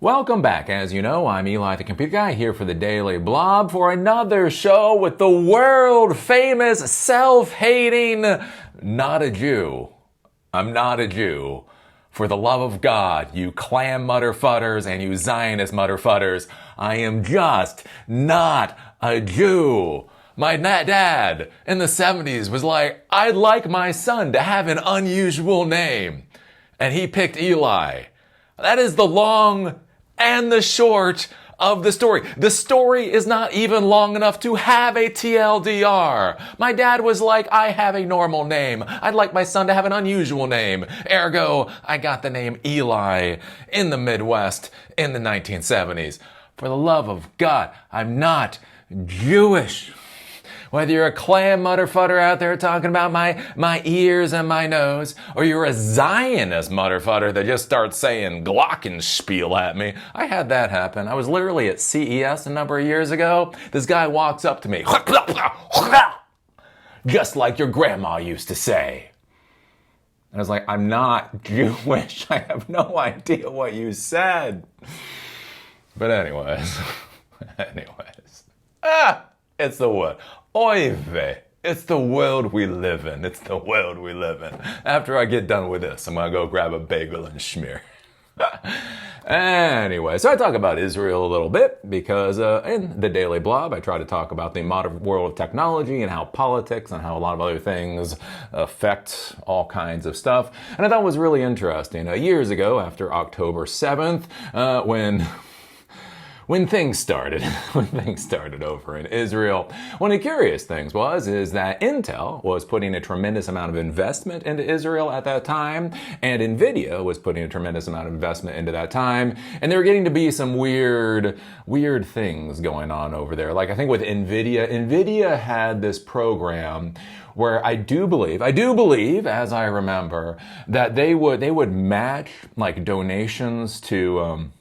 Welcome back. As you know, I'm Eli the Computer Guy here for the Daily Blob for another show with the world famous self-hating not a Jew. I'm not a Jew. For the love of God, you clam mutterfutters and you Zionist mutterfutters, I am just not a Jew. My dad in the 70s was like, I'd like my son to have an unusual name. And he picked Eli. That is the long and the short of the story. The story is not even long enough to have a TLDR. My dad was like, I have a normal name. I'd like my son to have an unusual name. Ergo, I got the name Eli in the Midwest in the 1970s. For the love of God, I'm not Jewish. Whether you're a clam mutterfutter out there talking about my ears and my nose, or you're a Zionist mutterfutter that just starts saying glockenspiel at me. I had that happen. I was literally at CES a number of years ago. This guy walks up to me, just like your grandma used to say. And I was like, I'm not Jewish. I have no idea what you said. But anyways, it's the what? Oy vey. It's the world we live in. It's the world we live in. After I get done with this, I'm going to go grab a bagel and schmear. Anyway, so I talk about Israel a little bit because in the Daily Blob, I try to talk about the modern world of technology and how politics and how a lot of other things affect all kinds of stuff. And I thought it was really interesting. Years ago, after October 7th, when things started over in Israel, one of the curious things is that Intel was putting a tremendous amount of investment into Israel at that time, and Nvidia was putting a tremendous amount of investment into that time, and there were getting to be some weird things going on over there. Like I think with Nvidia had this program where I do believe, as I remember, that they would match like donations to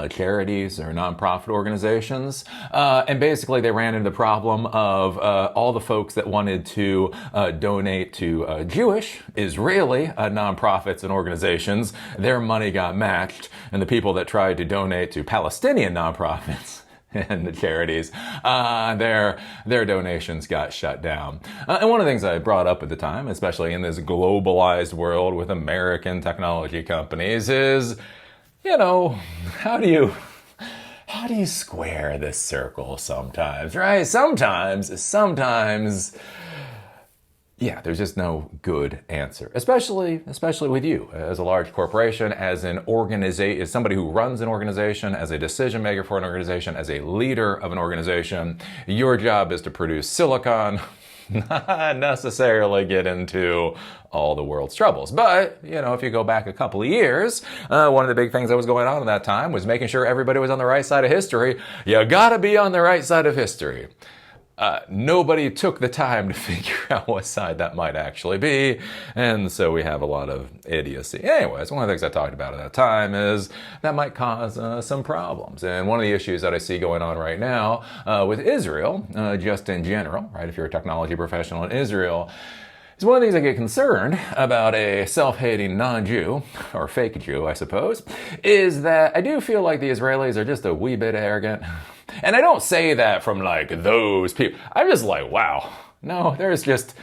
charities or nonprofit organizations. And basically they ran into the problem of all the folks that wanted to donate to Jewish, Israeli nonprofits and organizations, their money got matched. And the people that tried to donate to Palestinian nonprofits and the charities, their donations got shut down. And one of the things I brought up at the time, especially in this globalized world with American technology companies, is how do you square this circle sometimes, right? Sometimes, yeah, there's just no good answer, especially with you as a large corporation, as an organization, as somebody who runs an organization, as a decision maker for an organization, as a leader of an organization. Your job is to produce silicon, not necessarily get into all the world's troubles. But, if you go back a couple of years, one of the big things that was going on at that time was making sure everybody was on the right side of history. You gotta be on the right side of history. Nobody took the time to figure out what side that might actually be, and so we have a lot of idiocy. Anyways, one of the things I talked about at that time is that might cause some problems. And one of the issues that I see going on right now with Israel, just in general, right, if you're a technology professional in Israel, is one of the things I get concerned about a self-hating non-Jew, or fake Jew, I suppose, is that I do feel like the Israelis are just a wee bit arrogant. And I don't say that from like those people. I'm just like, wow, no, there's just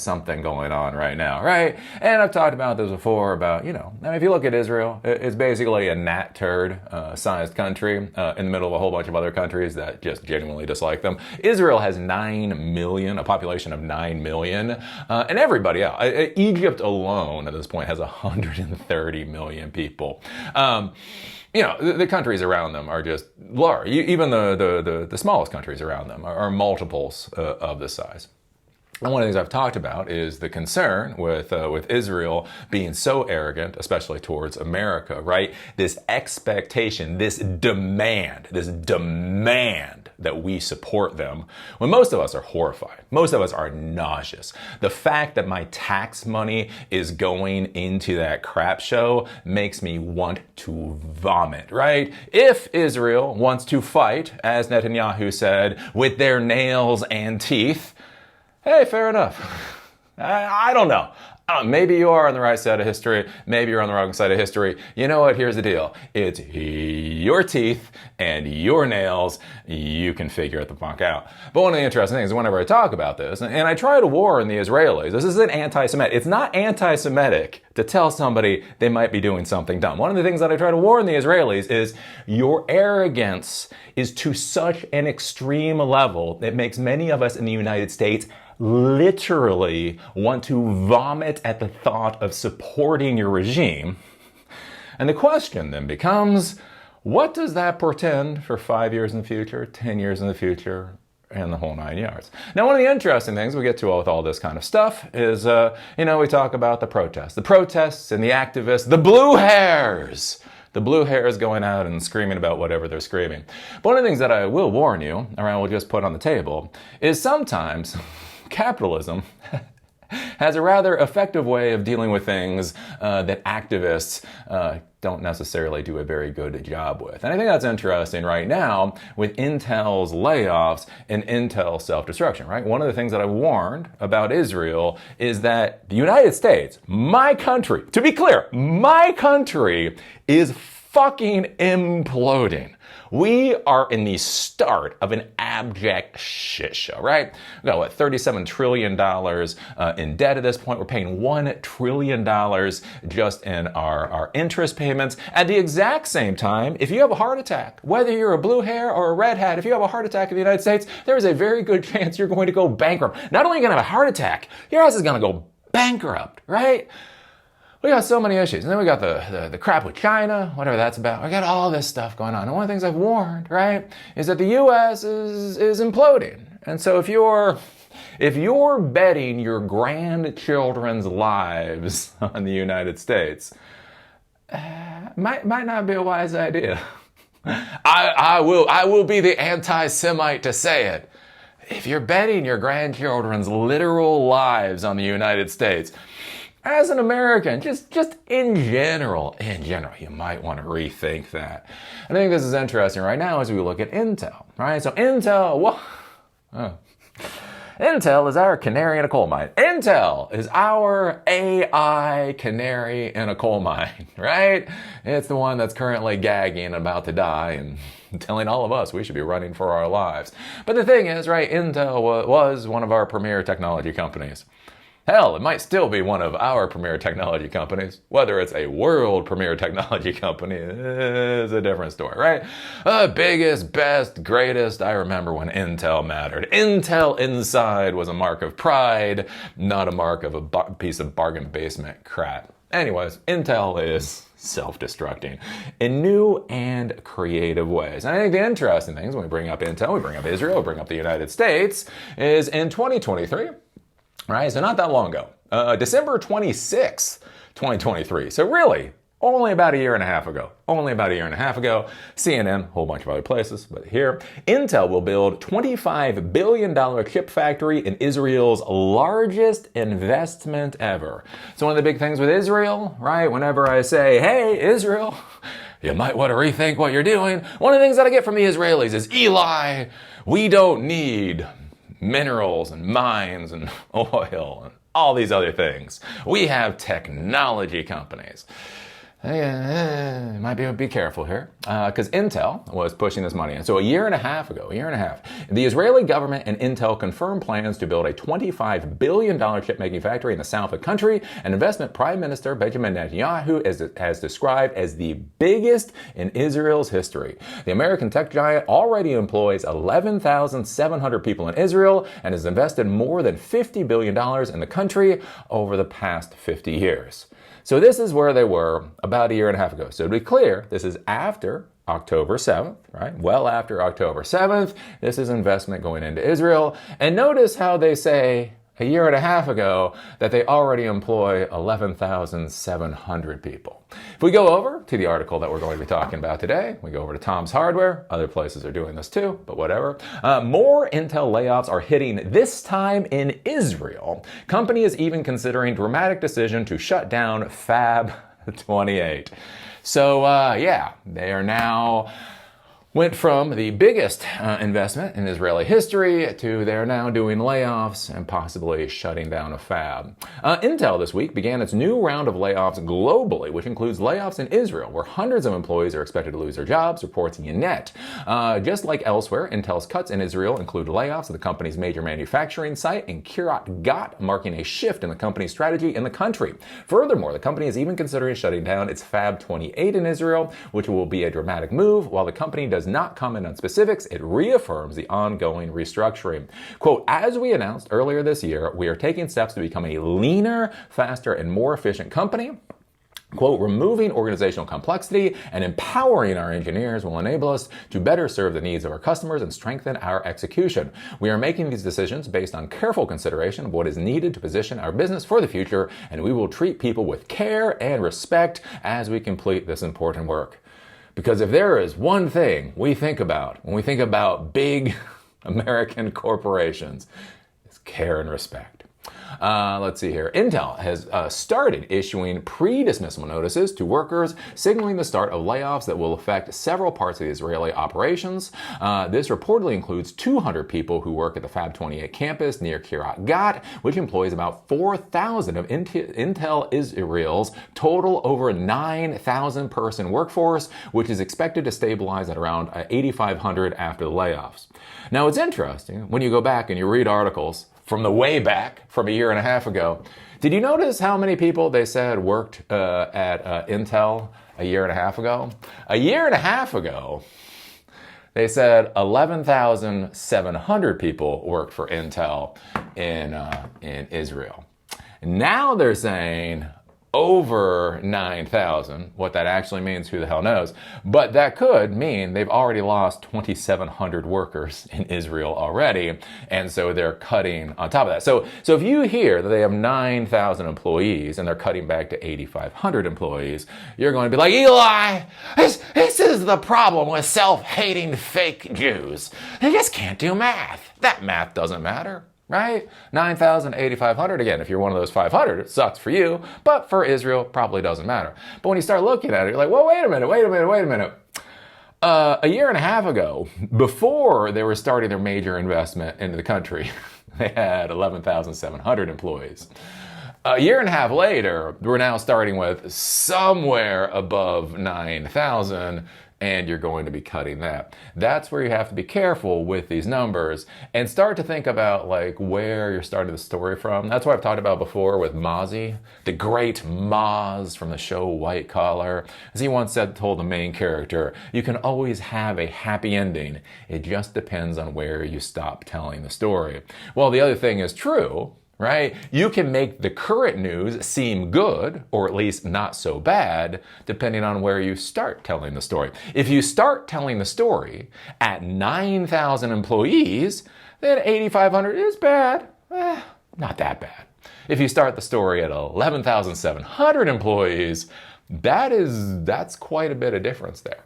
something going on right now, right? And I've talked about this before about, if you look at Israel, it's basically a gnat turd sized country in the middle of a whole bunch of other countries that just genuinely dislike them. Israel has 9 million, a population of 9 million, and everybody else. Egypt alone at this point has 130 million people. The countries around them are just large. Even the smallest countries around them are multiples of this size. And one of the things I've talked about is the concern with Israel being so arrogant, especially towards America, right? This expectation, this demand that we support them, when most of us are horrified. Most of us are nauseous. The fact that my tax money is going into that crap show makes me want to vomit, right? If Israel wants to fight, as Netanyahu said, with their nails and teeth, hey, fair enough. I don't know. Maybe you are on the right side of history. Maybe you're on the wrong side of history. You know what? Here's the deal. It's your teeth and your nails. You can figure it the fuck out. But one of the interesting things, whenever I talk about this, and I try to warn the Israelis, this isn't anti-Semitic. It's not anti-Semitic to tell somebody they might be doing something dumb. One of the things that I try to warn the Israelis is your arrogance is to such an extreme level that makes many of us in the United States literally want to vomit at the thought of supporting your regime. And the question then becomes, what does that portend for 5 years in the future, 10 years in the future, and the whole 9 yards? Now, one of the interesting things we get to with all this kind of stuff is, we talk about the protests and the activists, the blue hairs. The blue hairs going out and screaming about whatever they're screaming. But one of the things that I will warn you, or I will just put on the table, is sometimes capitalism has a rather effective way of dealing with things that activists don't necessarily do a very good job with. And I think that's interesting right now with Intel's layoffs and Intel's self-destruction, right? One of the things that I warned about Israel is that the United States, my country, to be clear, my country is fucking imploding. We are in the start of an abject shit show, right? We got, $37 trillion in debt at this point. We're paying $1 trillion just in our interest payments. At the exact same time, if you have a heart attack, whether you're a blue hair or a red hat, if you have a heart attack in the United States, there is a very good chance you're going to go bankrupt. Not only are you going to have a heart attack, your ass is going to go bankrupt, right? We got so many issues. And then we got the crap with China, whatever that's about. We got all this stuff going on. And one of the things I've warned, right, is that the U.S. is imploding. And so if you're betting your grandchildren's lives on the United States, might not be a wise idea. I will be the anti-Semite to say it. If you're betting your grandchildren's literal lives on the United States, as an American, just in general, you might want to rethink that. I think this is interesting right now as we look at Intel, right? So Intel is our canary in a coal mine. Intel is our AI canary in a coal mine, right? It's the one that's currently gagging and about to die and telling all of us we should be running for our lives. But the thing is, right, Intel was one of our premier technology companies. Hell, it might still be one of our premier technology companies. Whether it's a world premier technology company is a different story, right? Biggest, best, greatest. I remember when Intel mattered. Intel inside was a mark of pride, not a mark of a piece of bargain basement crap. Anyways, Intel is self-destructing in new and creative ways. And I think the interesting things when we bring up Intel, we bring up Israel, we bring up the United States, is in 2023, right? So not that long ago, December 26th, 2023. So really, only about a year and a half ago. CNN, a whole bunch of other places, but here, Intel will build $25 billion chip factory in Israel's largest investment ever. So one of the big things with Israel, right? Whenever I say, hey, Israel, you might want to rethink what you're doing. One of the things that I get from the Israelis is, Eli, we don't need minerals and mines and oil and all these other things. We have technology companies. Might be careful here, because Intel was pushing this money in. So a year and a half ago, the Israeli government and Intel confirmed plans to build a $25 billion chip-making factory in the south of the country, an investment Prime Minister Benjamin Netanyahu has described as the biggest in Israel's history. The American tech giant already employs 11,700 people in Israel and has invested more than $50 billion in the country over the past 50 years. So this is where they were about a year and a half ago. So to be clear, this is after October 7th, right? Well after October 7th, this is investment going into Israel. And notice how they say a year and a half ago that they already employ 11,700 people. If we go over to the article that we're going to be talking about today, we go over to Tom's Hardware. Other places are doing this too, but whatever. More Intel layoffs are hitting, this time in Israel. Company is even considering dramatic decision to shut down Fab 28. So, they are now went from the biggest investment in Israeli history to they're now doing layoffs and possibly shutting down a fab. Intel this week began its new round of layoffs globally, which includes layoffs in Israel, where hundreds of employees are expected to lose their jobs, reports Ynet. Just like elsewhere, Intel's cuts in Israel include layoffs at the company's major manufacturing site in Kiryat Gat, marking a shift in the company's strategy in the country. Furthermore, the company is even considering shutting down its Fab 28 in Israel, which will be a dramatic move. While the company does not comment on specifics, it reaffirms the ongoing restructuring. Quote, as we announced earlier this year, we are taking steps to become a leaner, faster, and more efficient company. Quote, removing organizational complexity and empowering our engineers will enable us to better serve the needs of our customers and strengthen our execution. We are making these decisions based on careful consideration of what is needed to position our business for the future, and we will treat people with care and respect as we complete this important work. Because if there is one thing we think about when we think about big American corporations, it's care and respect. Let's see here. Intel has started issuing pre-dismissal notices to workers, signaling the start of layoffs that will affect several parts of the Israeli operations. This reportedly includes 200 people who work at the Fab 28 campus near Kiryat Gat, which employs about 4,000 of Intel Israel's total over 9,000 person workforce, which is expected to stabilize at around 8,500 after the layoffs. Now, it's interesting when you go back and you read articles from the way back from a year and a half ago. Did you notice how many people they said worked at Intel a year and a half ago? A year and a half ago, they said 11,700 people worked for Intel in Israel. Now they're saying over 9,000. What that actually means, who the hell knows? But that could mean they've already lost 2,700 workers in Israel already, and so they're cutting on top of that. So if you hear that they have 9,000 employees and they're cutting back to 8,500 employees, you're going to be like, Eli, this is the problem with self-hating fake Jews. They just can't do math. That math doesn't matter. Right? 9,000, 8,500. Again, if you're one of those 500, it sucks for you, but for Israel, probably doesn't matter. But when you start looking at it, you're like, well, wait a minute. A year and a half ago, before they were starting their major investment into the country, they had 11,700 employees. A year and a half later, we're now starting with somewhere above 9,000, and you're going to be cutting that. That's where you have to be careful with these numbers and start to think about like where you're starting the story from. That's what I've talked about before with Mozzie, the great Moz from the show White Collar. As he once said, told the main character, you can always have a happy ending. It just depends on where you stop telling the story. Well, the other thing is true, right? You can make the current news seem good, or at least not so bad, depending on where you start telling the story. If you start telling the story at 9,000 employees, then 8,500 is bad. Not that bad. If you start the story at 11,700 employees, that's quite a bit of difference there.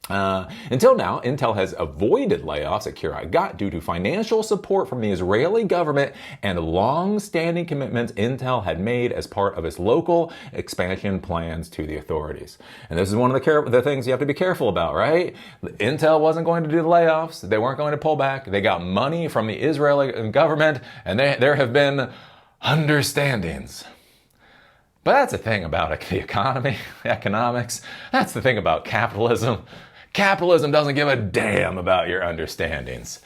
Until now, Intel has avoided layoffs at Kiryat Gat due to financial support from the Israeli government and long-standing commitments Intel had made as part of its local expansion plans to the authorities. And this is one of the things you have to be careful about, right? Intel wasn't going to do the layoffs. They weren't going to pull back. They got money from the Israeli government, and there have been understandings. But that's the thing about the economy, economics. That's the thing about capitalism. Capitalism doesn't give a damn about your understandings.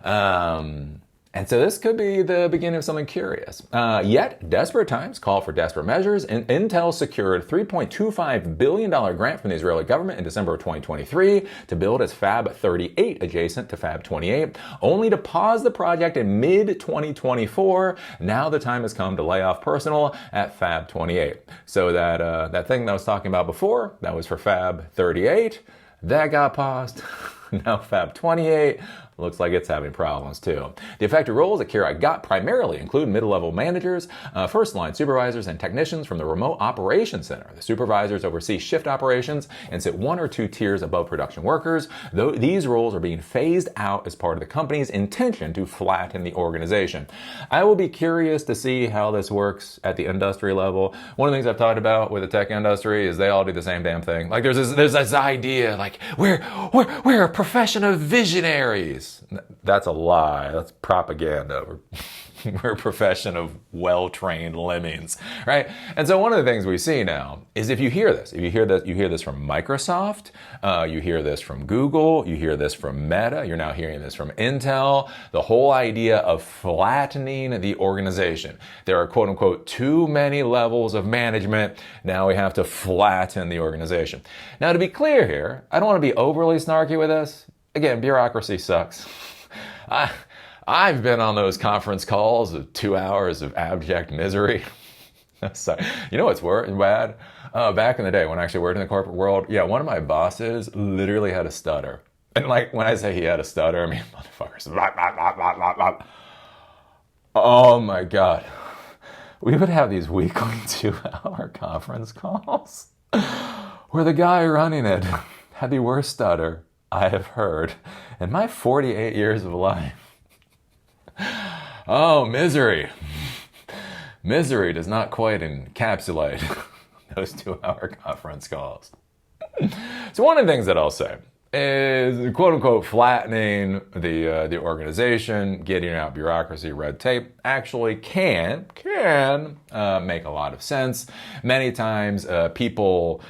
And so this could be the beginning of something curious. Yet, desperate times call for desperate measures, and Intel secured a $3.25 billion grant from the Israeli government in December of 2023 to build its Fab 38 adjacent to Fab 28, only to pause the project in mid-2024. Now the time has come to lay off personnel at Fab 28. So that thing that I was talking about before, that was for Fab 38, that got paused. Now Fab 28, looks like it's having problems too. The affected roles at Keurig got primarily include middle-level managers, first-line supervisors, and technicians from the remote operations center. The supervisors oversee shift operations and sit 1 or 2 tiers above production workers. Though these roles are being phased out as part of the company's intention to flatten the organization. I will be curious to see how this works at the industry level. One of the things I've talked about with the tech industry is they all do the same damn thing. Like there's this idea like we're a profession of visionaries. That's a lie. That's propaganda. We're a profession of well-trained lemmings, right? And so one of the things we see now is if you hear this from Microsoft, you hear this from Google, you hear this from Meta, you're now hearing this from Intel, the whole idea of flattening the organization. There are quote unquote too many levels of management. Now we have to flatten the organization. Now to be clear here, I don't want to be overly snarky with this. Again, bureaucracy sucks. I've been on those conference calls of 2 hours of abject misery. Sorry. You know what's bad? Back in the day when I actually worked in the corporate world, one of my bosses literally had a stutter. And like when I say he had a stutter, I mean motherfuckers. Blah, blah, blah, blah, blah, blah. Oh my God. We would have these weekly 2-hour conference calls where the guy running it had the worst stutter I have heard in my 48 years of life. Oh, misery. Misery does not quite encapsulate those 2-hour conference calls. So one of the things that I'll say is quote unquote flattening the organization, getting out bureaucracy, red tape actually can make a lot of sense. Many times people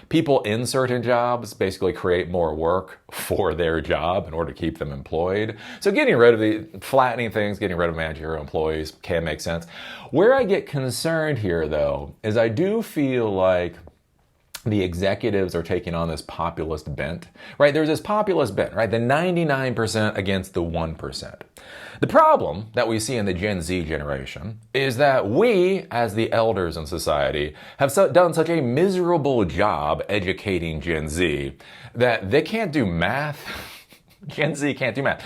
in certain jobs basically create more work for their job in order to keep them employed. So getting rid of flattening things, getting rid of managerial employees can make sense. Where I get concerned here though is I do feel like the executives are taking on this populist bent, right? There's this populist bent, right? The 99% against the 1%. The problem that we see in the Gen Z generation is that we, as the elders in society, have done such a miserable job educating Gen Z that they can't do math. Gen Z can't do math.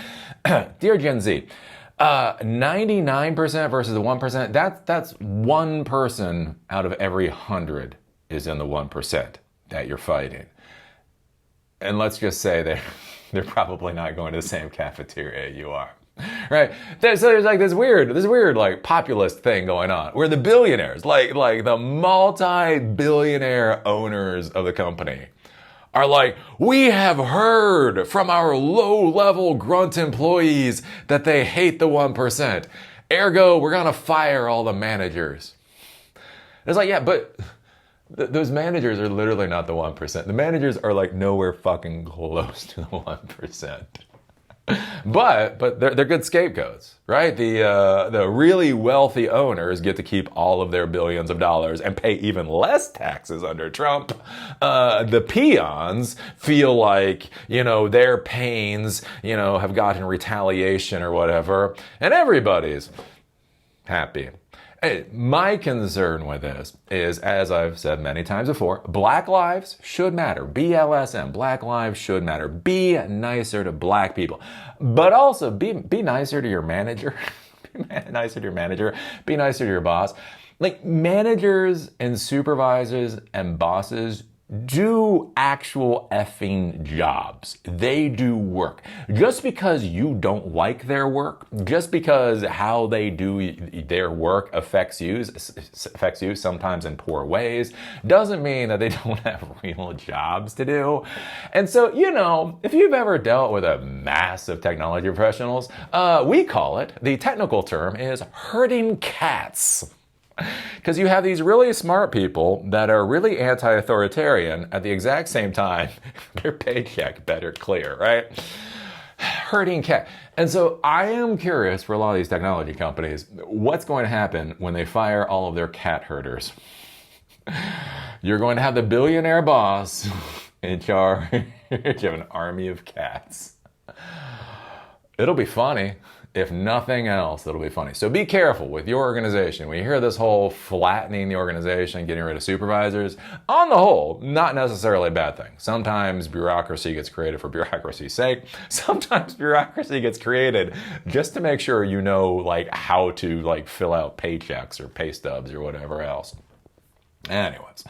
Dear Gen Z, 99% versus the 1%, that's one person out of every 100 is in the 1% that you're fighting. And let's just say they're probably not going to the same cafeteria you are. Right? So there's like this weird like populist thing going on where the billionaires, like the multi-billionaire owners of the company are like, we have heard from our low-level grunt employees that they hate the 1%. Ergo, we're going to fire all the managers. It's like, yeah, but those managers are literally not the 1%. The managers are like nowhere fucking close to the 1%. But they're good scapegoats, right? The really wealthy owners get to keep all of their billions of dollars and pay even less taxes under Trump. The peons feel like, their pains, have gotten retaliation or whatever, and everybody's happy. My concern with this is, as I've said many times before, Black lives should matter. BLSM, Black lives should matter. Be nicer to Black people. But also be nicer to your manager. Be nicer to your manager. Be nicer to your boss. Like managers and supervisors and bosses do actual effing jobs. They do work. Just because you don't like their work, just because how they do their work affects you sometimes in poor ways, doesn't mean that they don't have real jobs to do. And so, if you've ever dealt with a mass of technology professionals, we call it, the technical term is herding cats. Because you have these really smart people that are really anti-authoritarian at the exact same time, their paycheck better clear, right? Herding cat. And so I am curious for a lot of these technology companies, what's going to happen when they fire all of their cat herders? You're going to have the billionaire boss in charge of an army of cats. It'll be funny. If nothing else, it'll be funny. So be careful with your organization. When you hear this whole flattening the organization, getting rid of supervisors, on the whole, not necessarily a bad thing. Sometimes bureaucracy gets created for bureaucracy's sake. Sometimes bureaucracy gets created just to make sure you know like how to like fill out paychecks or pay stubs or whatever else. Anyways,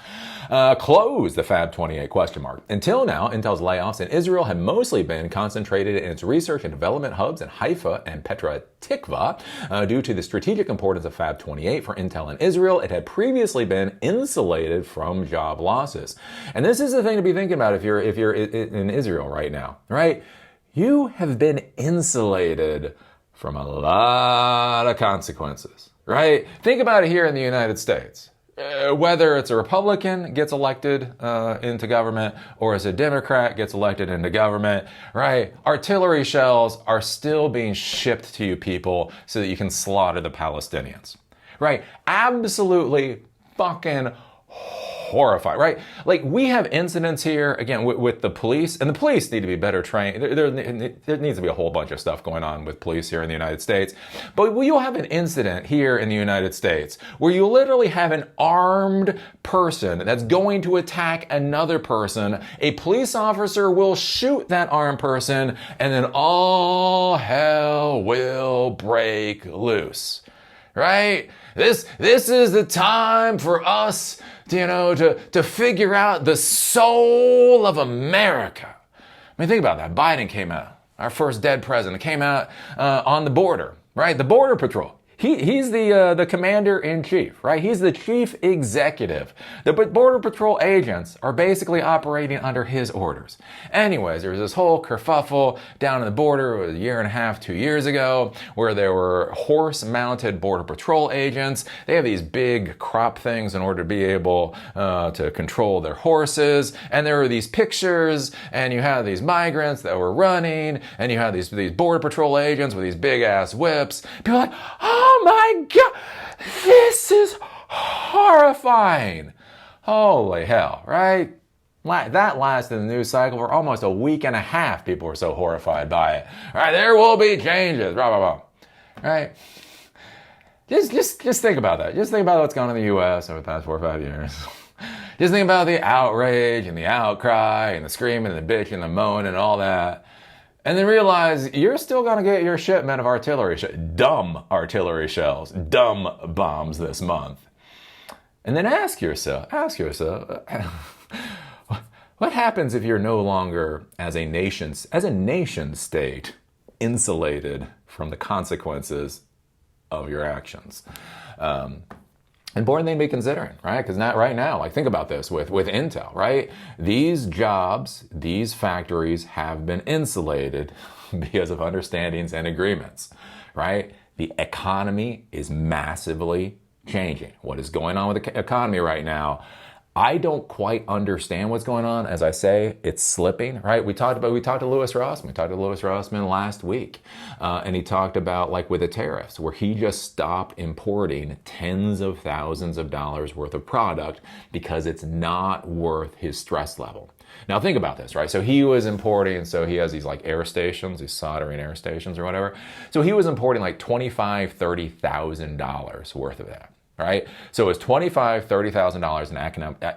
close the Fab 28 question mark. Until now, Intel's layoffs in Israel have mostly been concentrated in its research and development hubs in Haifa and Petah Tikva. Due to the strategic importance of Fab 28 for Intel in Israel, it had previously been insulated from job losses. And this is the thing to be thinking about if you're in Israel right now, right? You have been insulated from a lot of consequences, right? Think about it here in the United States. Whether it's a Republican gets elected into government or as a Democrat gets elected into government, right? Artillery shells are still being shipped to you people so that you can slaughter the Palestinians, right? Absolutely fucking horrified, right? Like we have incidents here, again, with the police, and the police need to be better trained. There needs to be a whole bunch of stuff going on with police here in the United States. But you'll have an incident here in the United States where you literally have an armed person that's going to attack another person. A police officer will shoot that armed person, and then all hell will break loose. Right? This is the time for us, to figure out the soul of America. I mean, think about that. Biden came out, our first dead president, came out on the border, right? The Border Patrol. He's the commander-in-chief, right? He's the chief executive. The Border Patrol agents are basically operating under his orders. Anyways, there was this whole kerfuffle down in the border a year and a half, 2 years ago, where there were horse-mounted Border Patrol agents. They have these big crop things in order to be able to control their horses. And there were these pictures, and you had these migrants that were running, and you had these Border Patrol agents with these big-ass whips. People are like, oh my God, this is horrifying. Holy hell, right? That lasted in the news cycle for almost a week and a half. People were so horrified by it. All right, there will be changes, blah, blah, blah. Right? Just think about that. Just think about what's gone on in the U.S. over the past 4 or 5 years. Just think about the outrage and the outcry and the screaming and the bitching and the moaning and all that. And then realize you're still going to get your shipment of dumb artillery shells, dumb bombs this month. And then ask yourself, what happens if you're no longer, as a nation state, insulated from the consequences of your actions? Important thing to be considering, right? Because not right now, like think about this with Intel, right? These jobs, these factories have been insulated because of understandings and agreements, right? The economy is massively changing. What is going on with the economy right now? I don't quite understand what's going on. As I say, it's slipping, right? We talked to Louis Rossman. We talked to Louis Rossman last week. And he talked about like with the tariffs where he just stopped importing tens of thousands of dollars worth of product because it's not worth his stress level. Now think about this, right? So he was importing, so he has these like air stations, these soldering air stations or whatever. So he was importing like $25,000, $30,000 worth of that. Right? So it was $25,000, $30,000 in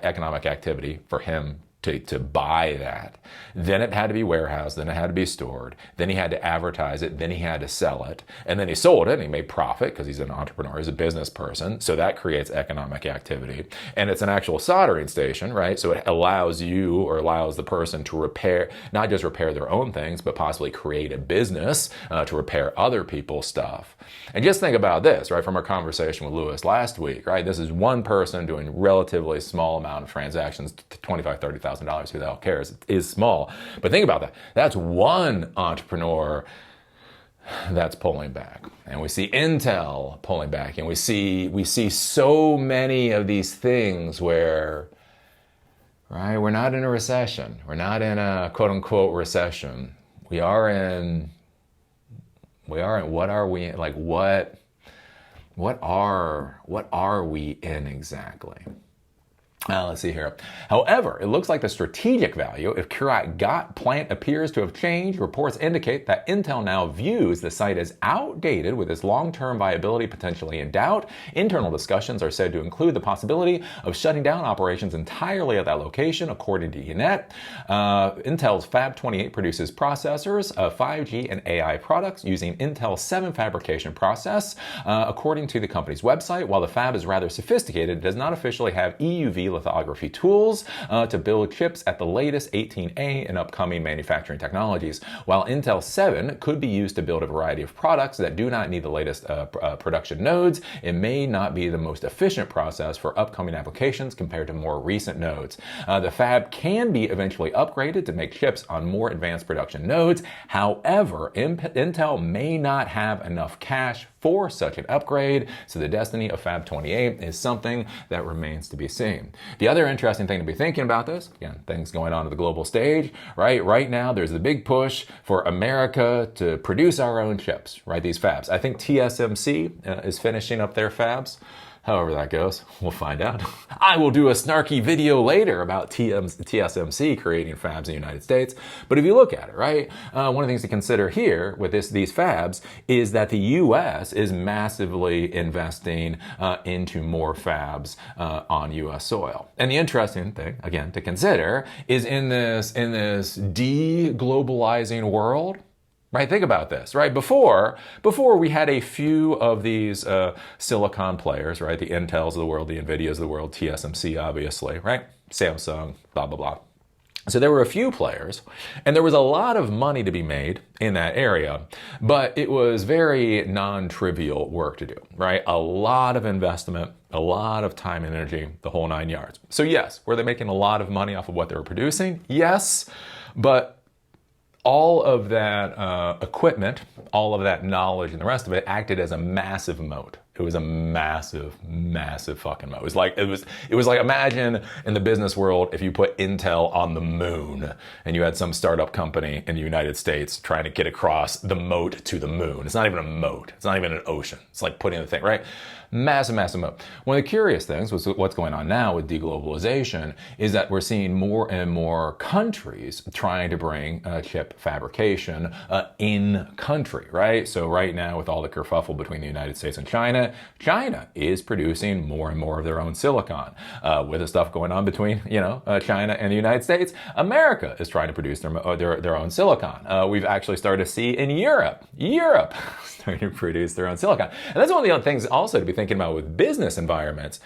economic activity for him to buy that. Then it had to be warehoused, then it had to be stored, then he had to advertise it, then he had to sell it, and then he sold it and he made profit because he's an entrepreneur, he's a business person, so that creates economic activity. And it's an actual soldering station, right? So it allows you or allows the person to repair, not just repair their own things, but possibly create a business to repair other people's stuff. And just think about this, right, from our conversation with Louis last week, right? This is one person doing relatively small amount of transactions, $25,000, $30,000. Who the hell cares? It is small. But think about that. That's one entrepreneur that's pulling back. And we see Intel pulling back. And we see so many of these things where, right, we're not in a recession. We're not in a quote unquote recession. We are in what are we in? Like what are we in exactly? Let's see here. However, it looks like the strategic value of Kiryat Gat plant appears to have changed. Reports indicate that Intel now views the site as outdated, with its long-term viability potentially in doubt. Internal discussions are said to include the possibility of shutting down operations entirely at that location, according to Ynet. Intel's Fab 28 produces processors, 5G and AI products using Intel 7 fabrication process. According to the company's website, while the fab is rather sophisticated, it does not officially have EUV lithography tools to build chips at the latest 18A and upcoming manufacturing technologies. While Intel 7 could be used to build a variety of products that do not need the latest production nodes, it may not be the most efficient process for upcoming applications compared to more recent nodes. The fab can be eventually upgraded to make chips on more advanced production nodes. However, Intel may not have enough cash for such an upgrade, so the destiny of Fab 28 is something that remains to be seen. The other interesting thing to be thinking about this, again, things going on at the global stage, right? Right now, there's the big push for America to produce our own chips, right? These fabs. I think TSMC is finishing up their fabs. However that goes, we'll find out. I will do a snarky video later about TSMC creating fabs in the United States. But if you look at it, right, one of the things to consider here with these fabs is that the U.S. is massively investing into more fabs on U.S. soil. And the interesting thing, again, to consider is in this de-globalizing world, right? Think about this, right? Before we had a few of these silicon players, right? The Intels of the world, the Nvidias of the world, TSMC, obviously, right? Samsung, blah, blah, blah. So there were a few players, and there was a lot of money to be made in that area, but it was very non-trivial work to do, right? A lot of investment, a lot of time and energy, the whole 9 yards. So yes, were they making a lot of money off of what they were producing? Yes, but all of that equipment, all of that knowledge and the rest of it acted as a massive moat. It was a massive, massive fucking moat. It was like imagine in the business world if you put Intel on the moon and you had some startup company in the United States trying to get across the moat to the moon. It's not even a moat. It's not even an ocean. It's like putting the thing, right? Massive, massive moat. One of the curious things was what's going on now with deglobalization is that we're seeing more and more countries trying to bring chip fabrication in country, right? So right now with all the kerfuffle between the United States and China is producing more and more of their own silicon. With the stuff going on between, China and the United States, America is trying to produce their own silicon. We've actually started to see in Europe starting to produce their own silicon. And that's one of the other things also to be thinking about with business environments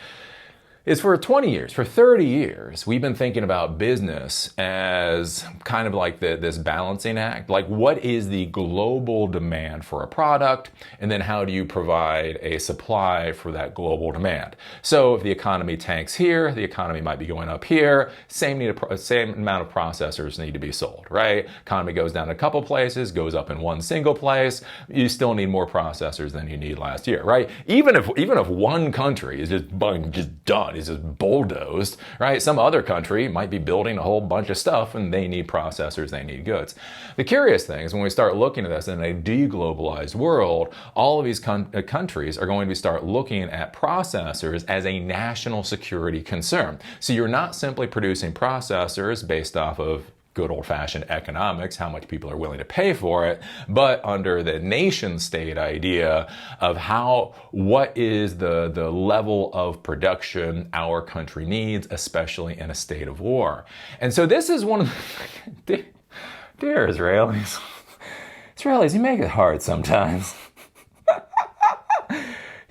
is for 20 years, for 30 years, we've been thinking about business as kind of like this balancing act. Like, what is the global demand for a product? And then how do you provide a supply for that global demand? So if the economy tanks here, the economy might be going up here, same amount of processors need to be sold, right? Economy goes down a couple places, goes up in one single place, you still need more processors than you need last year, right? Even if one country is just done, is just bulldozed, right? Some other country might be building a whole bunch of stuff and they need processors, they need goods. The curious thing is when we start looking at this in a deglobalized world, all of these countries are going to start looking at processors as a national security concern. So you're not simply producing processors based off of good old-fashioned economics, how much people are willing to pay for it, but under the nation-state idea of what is the level of production our country needs, especially in a state of war. And so this is one of the... Dear Israelis, you make it hard sometimes.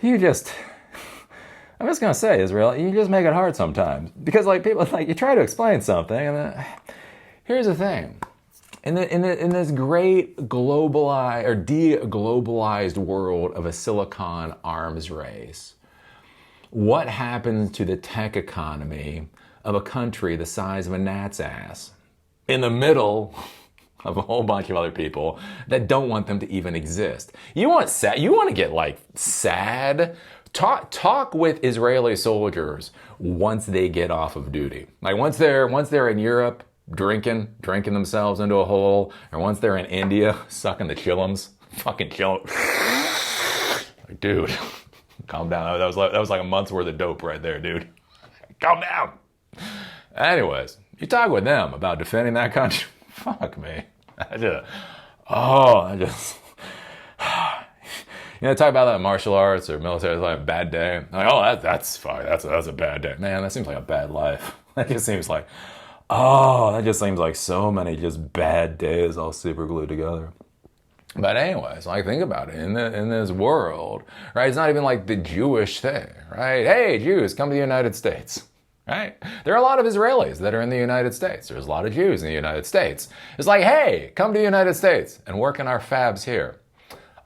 I'm just gonna say, Israel, you just make it hard sometimes. Because people, you try to explain something and then... Here's the thing. In this great globalized or de-globalized world of a silicon arms race, what happens to the tech economy of a country the size of a gnat's ass in the middle of a whole bunch of other people that don't want them to even exist? You want to get sad? Talk with Israeli soldiers once they get off of duty. Once they're in Europe, drinking themselves into a hole, or once they're in India, sucking the chillums, fucking chill. Dude, calm down. That was like a month's worth of dope right there, dude. Calm down. Anyways, you talk with them about defending that country. Fuck me. I just, talk about that in martial arts or military, it's like a bad day. Like, oh, that's fine. That's a bad day. Man, that seems like a bad life. That just seems like so many just bad days all super glued together. But anyways, like, think about it. In this world, right? It's not even like the Jewish thing, right? Hey, Jews, come to the United States, right? There are a lot of Israelis that are in the United States. There's a lot of Jews in the United States. It's like, hey, come to the United States and work in our fabs here.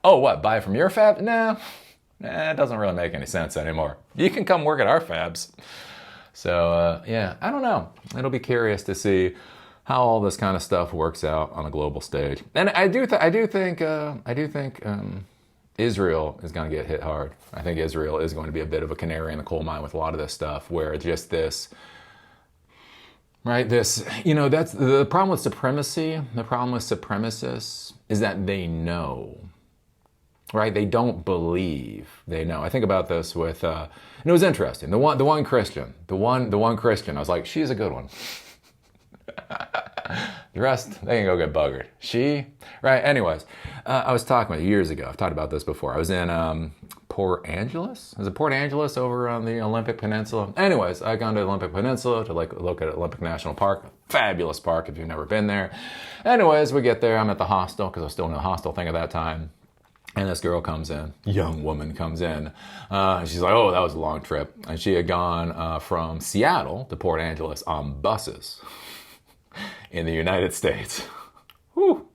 Oh, what, buy from your fab? Nah, it doesn't really make any sense anymore. You can come work at our fabs. So, yeah, I don't know. It'll be curious to see how all this kind of stuff works out on a global stage. And I do think Israel is going to get hit hard. I think Israel is going to be a bit of a canary in the coal mine with a lot of this stuff, where just this, right? That's the problem with supremacy. The problem with supremacists is that they know. Right? They don't believe they know. I think about this with, and it was interesting. The one Christian, I was like, she's a good one. The rest, they can go get buggered. Right? Anyways, I was talking about years ago. I've talked about this before. I was in Port Angeles. Is it Port Angeles over on the Olympic Peninsula? Anyways, I gone to the Olympic Peninsula to look at Olympic National Park. Fabulous park if you've never been there. Anyways, we get there. I'm at the hostel because I was still in the hostel thing at that time. And this girl comes in, young woman comes in. She's like, oh, that was a long trip. And she had gone from Seattle to Port Angeles on buses in the United States. Whew.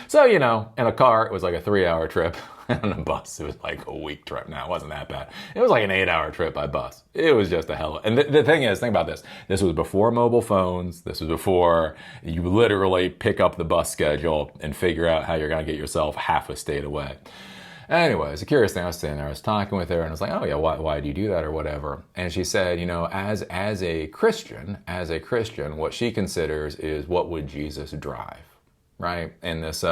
So, in a car, it was like a 3-hour trip. And on a bus, it was like a week trip. Now, it wasn't that bad. It was like an 8-hour trip by bus. It was just a hell of... And the thing is, think about this. This was before mobile phones. This was before you literally pick up the bus schedule and figure out how you're going to get yourself half a state away. Anyways, the curious thing, I was sitting there, I was talking with her, and I was like, oh yeah, why do you do that or whatever? And she said, as a Christian, what she considers is, what would Jesus drive, right? In this,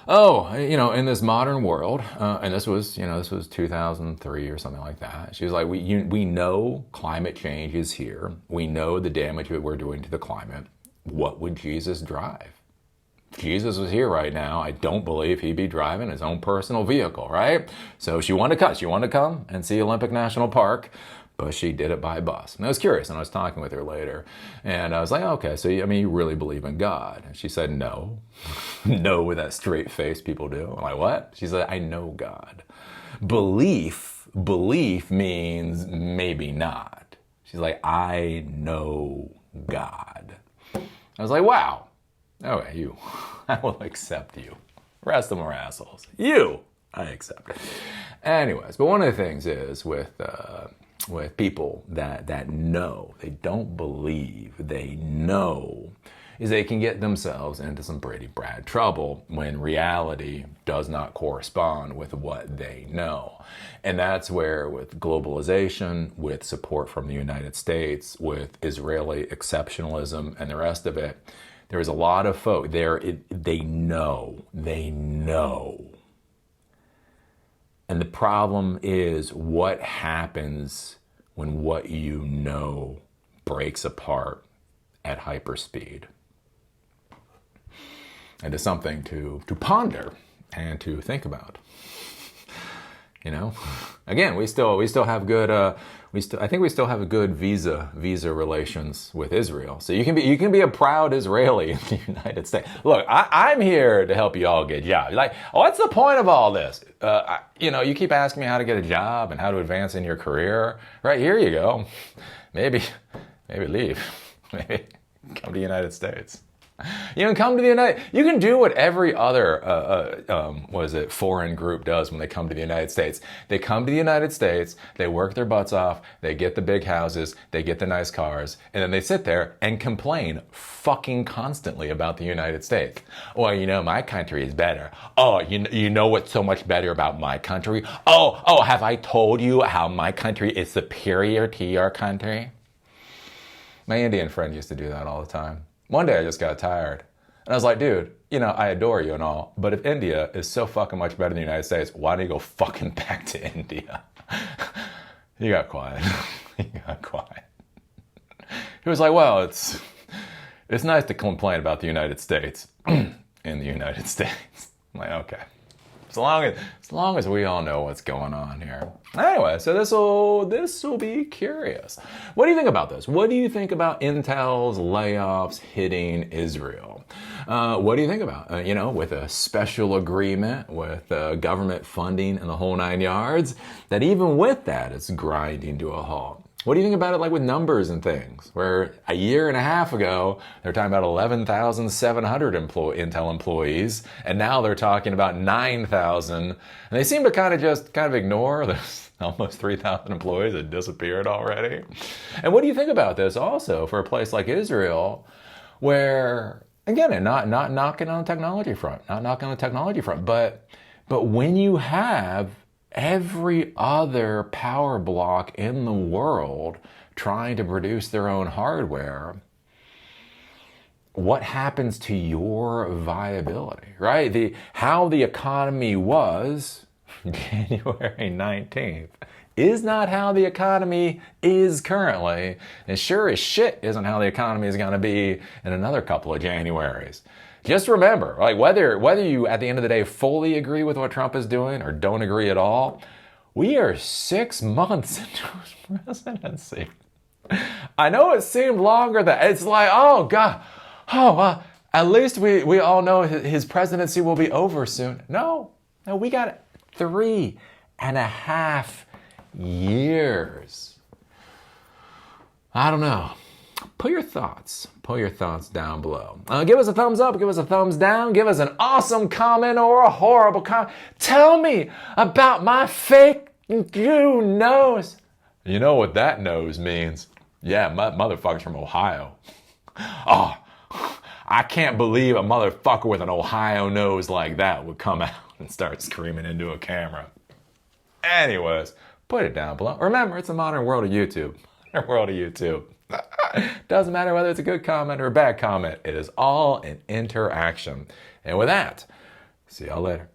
in this modern world, and this was 2003 or something like that. She was like, we know climate change is here. We know the damage that we're doing to the climate. What would Jesus drive? If Jesus was here right now, I don't believe he'd be driving his own personal vehicle, right? So she wanted to come and see Olympic National Park, but she did it by bus. And I was curious, and I was talking with her later, and I was like, okay, so you really believe in God? And she said, no. No, with that straight face people do. I'm like, what? She said, I know God. Belief means maybe not. She's like, I know God. I was like, wow. Okay, I will accept you. The rest of them are assholes. I accept it. Anyways, but one of the things is with people that know, they don't believe, they know, is they can get themselves into some pretty bad trouble when reality does not correspond with what they know. And that's where, with globalization, with support from the United States, with Israeli exceptionalism and the rest of it, there's a lot of folk there, they know. And the problem is, what happens when what you know breaks apart at hyperspeed? And it's something to ponder and to think about. Again, we still have good. I think we still have a good visa relations with Israel. So you can be a proud Israeli in the United States. Look, I'm here to help you all get jobs. Like, what's the point of all this? You keep asking me how to get a job and how to advance in your career. Right, here you go. Maybe leave. Maybe come to the United States. You can come to the you can do what every other, foreign group does when they come to the United States. They come to the United States, they work their butts off, they get the big houses, they get the nice cars, and then they sit there and complain fucking constantly about the United States. Well, my country is better. Oh, you know what's so much better about my country? Oh, have I told you how my country is superior to your country? My Indian friend used to do that all the time. One day I just got tired. And I was like, dude, I adore you and all, but if India is so fucking much better than the United States, why don't you go fucking back to India? He got quiet. He was like, well, it's nice to complain about the United States in the United States. I'm like, okay. As long as we all know what's going on here. Anyway, so this will be curious. What do you think about this? What do you think about Intel's layoffs hitting Israel? What do you think about, with a special agreement, with government funding and the whole 9 yards, that even with that, it's grinding to a halt? What do you think about it, like with numbers and things, where a year and a half ago, they're talking about 11,700 Intel employees, and now they're talking about 9,000, and they seem to kind of ignore there's almost 3,000 employees that disappeared already. And what do you think about this also for a place like Israel, where, again, not knocking on the technology front, but when you have every other power block in the world trying to produce their own hardware, what happens to your viability, right? How the economy was January 19th is not how the economy is currently, and sure as shit isn't how the economy is going to be in another couple of Januaries. Just remember, like whether you at the end of the day fully agree with what Trump is doing or don't agree at all, we are 6 months into his presidency. I know it seemed longer than, it's like, oh God, at least we all know his presidency will be over soon. No, we got 3.5 years. I don't know. Put your thoughts down below. Give us a thumbs up, give us a thumbs down, give us an awesome comment or a horrible comment. Tell me about my fake nose. You know what that nose means? Yeah, motherfucker's from Ohio. Oh, I can't believe a motherfucker with an Ohio nose like that would come out and start screaming into a camera. Anyways, put it down below. Remember, it's a modern world of YouTube. Doesn't matter whether it's a good comment or a bad comment. It is all an interaction. And with that, see y'all later.